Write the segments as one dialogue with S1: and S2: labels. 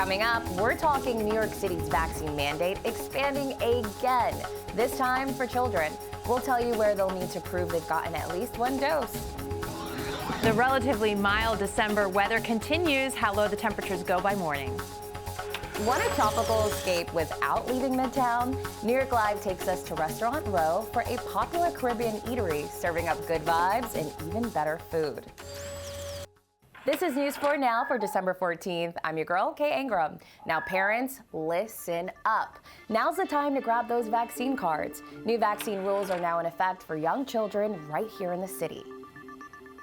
S1: Coming up, we're talking New York City's vaccine mandate expanding again, this time for children. We'll tell you where they'll need to prove they've gotten at least one dose.
S2: The relatively mild December weather continues. How low the temperatures go by morning.
S1: Want a tropical escape without leaving Midtown? New York Live takes us to Restaurant Row for a popular Caribbean eatery serving up good vibes and even better food. This is News 4 Now for December 14th. I'm your girl, Kay Ingram. Now, parents, listen up. Now's the time to grab those vaccine cards. New vaccine rules are now in effect for young children right here in the city.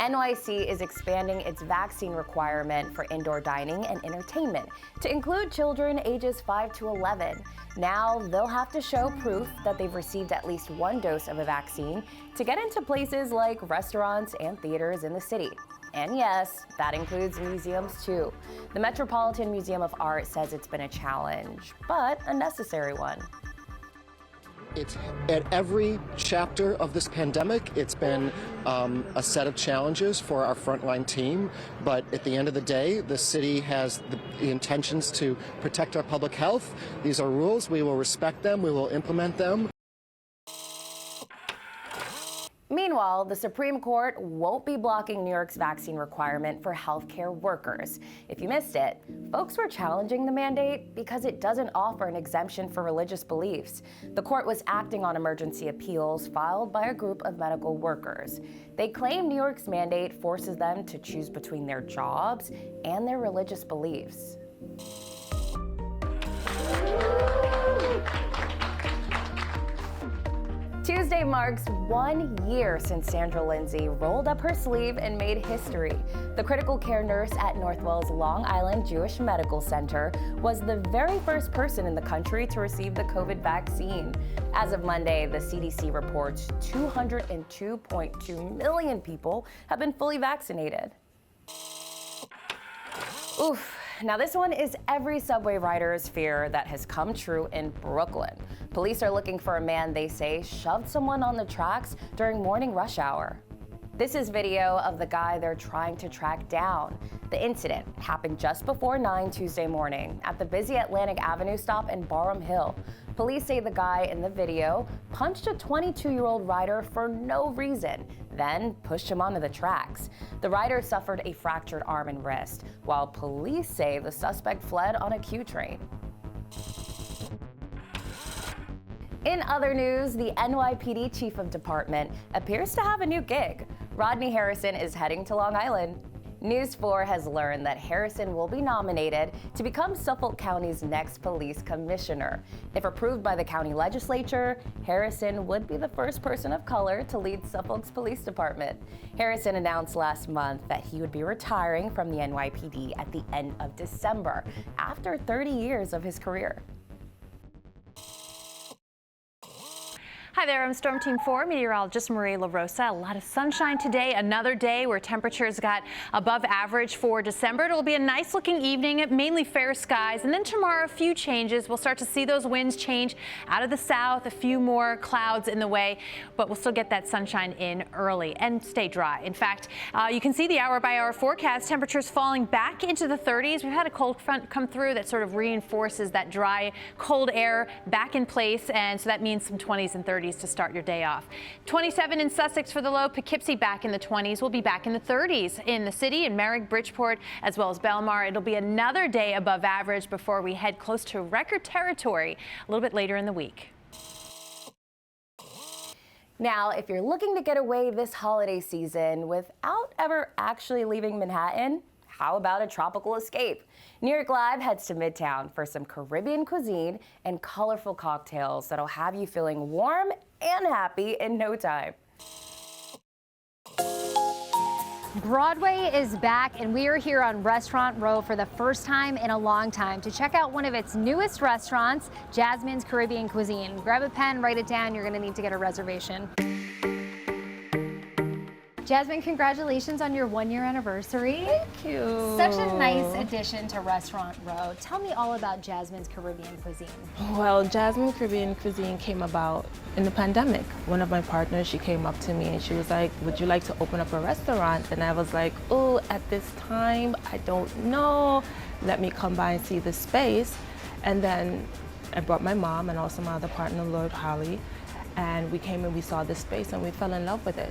S1: NYC is expanding its vaccine requirement for indoor dining and entertainment to include children ages 5 to 11. Now they'll have to show proof that they've received at least one dose of a vaccine to get into places like restaurants and theaters in the city. And yes, that includes museums too. The Metropolitan Museum of Art says it's been a challenge, but a necessary one.
S3: It's at every chapter of this pandemic, it's been a set of challenges for our frontline team. But at the end of the day, the city has the intentions to protect our public health. These are rules. We will respect them. We will implement them.
S1: Meanwhile, the Supreme Court won't be blocking New York's vaccine requirement for healthcare workers. If you missed it, folks were challenging the mandate because it doesn't offer an exemption for religious beliefs. The court was acting on emergency appeals filed by a group of medical workers. They claim New York's mandate forces them to choose between their jobs and their religious beliefs. Tuesday marks 1 year since Sandra Lindsay rolled up her sleeve and made history. The critical care nurse at Northwell's Long Island Jewish Medical Center was the very first person in the country to receive the COVID vaccine. As of Monday, the CDC reports 202.2 million people have been fully vaccinated. Oof. Now this one is every subway rider's fear that has come true in Brooklyn. Police are looking for a man they say shoved someone on the tracks during morning rush hour. This is video of the guy they're trying to track down. The incident happened just before 9 Tuesday morning at the busy Atlantic Avenue stop in Barham Hill. Police say the guy in the video punched a 22-year-old rider for no reason, then pushed him onto the tracks. The rider suffered a fractured arm and wrist, while police say the suspect fled on a Q train. In other news, the NYPD chief of department appears to have a new gig. Rodney Harrison is heading to Long Island. News 4 has learned that Harrison will be nominated to become Suffolk County's next police commissioner. If approved by the county legislature, Harrison would be the first person of color to lead Suffolk's police department. Harrison announced last month that he would be retiring from the NYPD at the end of December, after 30 years of his career.
S2: Hi there, I'm Storm Team 4 meteorologist Marie LaRosa. A lot of sunshine today, another day where temperatures got above average for December. It'll be a nice looking evening, mainly fair skies. And then tomorrow, a few changes. We'll start to see those winds change out of the south, a few more clouds in the way, but we'll still get that sunshine in early and stay dry. In fact, you can see the hour by hour forecast, temperatures falling back into the 30s. We've had a cold front come through that sort of reinforces that dry, cold air back in place. And so that means some 20s and 30s to start your day off. 27 in Sussex for the low. Poughkeepsie back in the 20s. We'll be back in the 30s in the city, in Merrick, Bridgeport, as well as Belmar. It'll be another day above average before we head close to record territory a little bit later in the week.
S1: Now, if you're looking to get away this holiday season without ever actually leaving Manhattan, how about a tropical escape? New York Live heads to Midtown for some Caribbean cuisine and colorful cocktails that'll have you feeling warm and happy in no time.
S4: Broadway is back, and we are here on Restaurant Row for the first time in a long time to check out one of its newest restaurants, Jasmine's Caribbean Cuisine. Grab a pen, write it down. You're going to need to get a reservation. Jasmine, congratulations on your 1-year anniversary.
S5: Thank you.
S4: Such a nice addition to Restaurant Row. Tell me all about Jasmine's Caribbean Cuisine.
S5: Well, Jasmine Caribbean Cuisine came about in the pandemic. One of my partners, she came up to me and she was like, would you like to open up a restaurant? And I was like, oh, at this time, I don't know. Let me come by and see the space. And then I brought my mom and also my other partner, Lord Holly, and we came and we saw this space and we fell in love with it.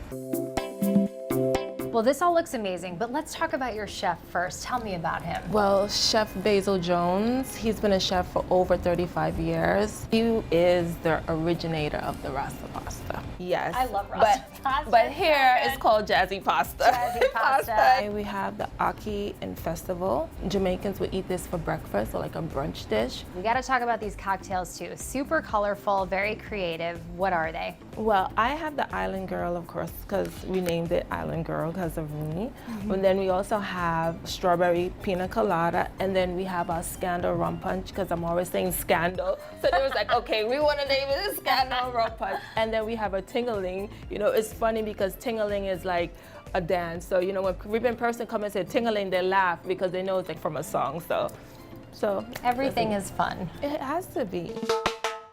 S4: Well, this all looks amazing, but let's talk about your chef first. Tell me about him.
S5: Well, Chef Basil Jones, he's been a chef for over 35 years. He is the originator of the Rasta pasta. Yes.
S4: I love Rasta pasta.
S5: But here it's called Jazzy Pasta.
S4: Jazzy pasta.
S5: We have the Aki and Festival. Jamaicans would eat this for breakfast, or like a brunch dish.
S4: We got to talk about these cocktails too. Super colorful, very creative. What are they?
S5: Well, I have the Island Girl, of course, because we named it Island Girl because of me. And then we also have strawberry pina colada, and then we have our Scandal rum punch, because I'm always saying scandal. So they was like, okay, we want to name it Scandal rum punch. And then we have a Tingaling. You know, it's funny because Tingaling is like a dance. So, you know, when a Caribbean person comes and says Tingaling, they laugh because they know it's like from a song. So
S4: Everything is fun.
S5: it has to be.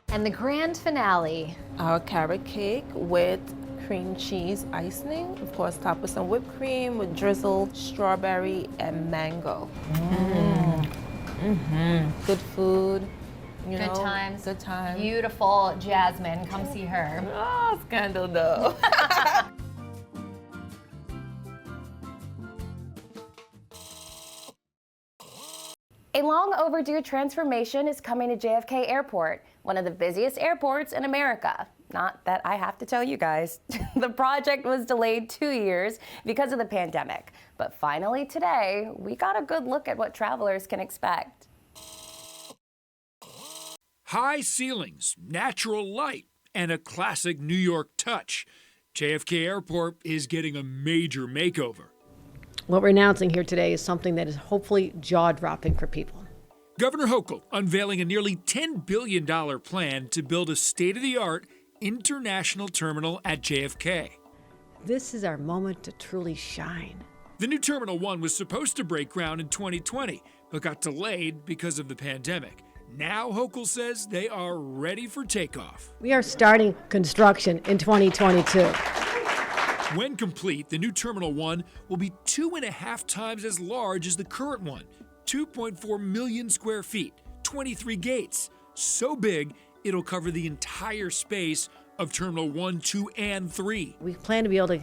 S4: And the grand finale.
S5: Our carrot cake with cream cheese icing, of course, topped with some whipped cream with drizzled strawberry and mango. Good food. You
S4: Good
S5: know,
S4: times.
S5: Good times.
S4: Beautiful Jasmine. Come see her.
S5: Oh, scandal though.
S1: A long overdue transformation is coming to JFK Airport, one of the busiest airports in America. Not that I have to tell you guys. The project was delayed 2 years because of the pandemic. But finally today, we got a good look at what travelers can expect.
S6: High ceilings, natural light, and a classic New York touch. JFK Airport is getting a major makeover.
S7: What we're announcing here today is something that is hopefully jaw-dropping for people.
S6: Governor Hochul unveiling a nearly $10 billion plan to build a state-of-the-art international terminal at JFK.
S7: This is our moment to truly shine.
S6: The new Terminal 1 was supposed to break ground in 2020, but got delayed because of the pandemic. Now Hochul says they are ready for takeoff.
S7: We are starting construction in 2022.
S6: When complete, the new Terminal 1 will be 2.5 times as large as the current one. 2.4 million square feet, 23 gates. So big, it'll cover the entire space of Terminal 1, 2, and 3.
S7: We plan to be able to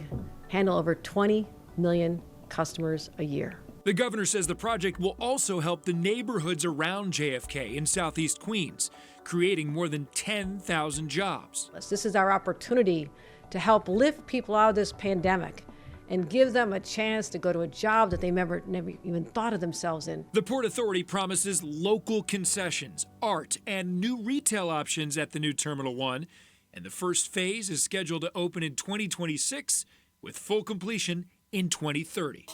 S7: handle over 20 million customers a year.
S6: The governor says the project will also help the neighborhoods around JFK in Southeast Queens, creating more than 10,000 jobs.
S7: This is our opportunity to help lift people out of this pandemic and give them a chance to go to a job that they never even thought of themselves in.
S6: The Port Authority promises local concessions, art, and new retail options at the new Terminal 1, and the first phase is scheduled to open in 2026 with full completion in 2030.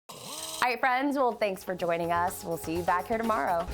S1: All right, friends, well, thanks for joining us. We'll see you back here tomorrow.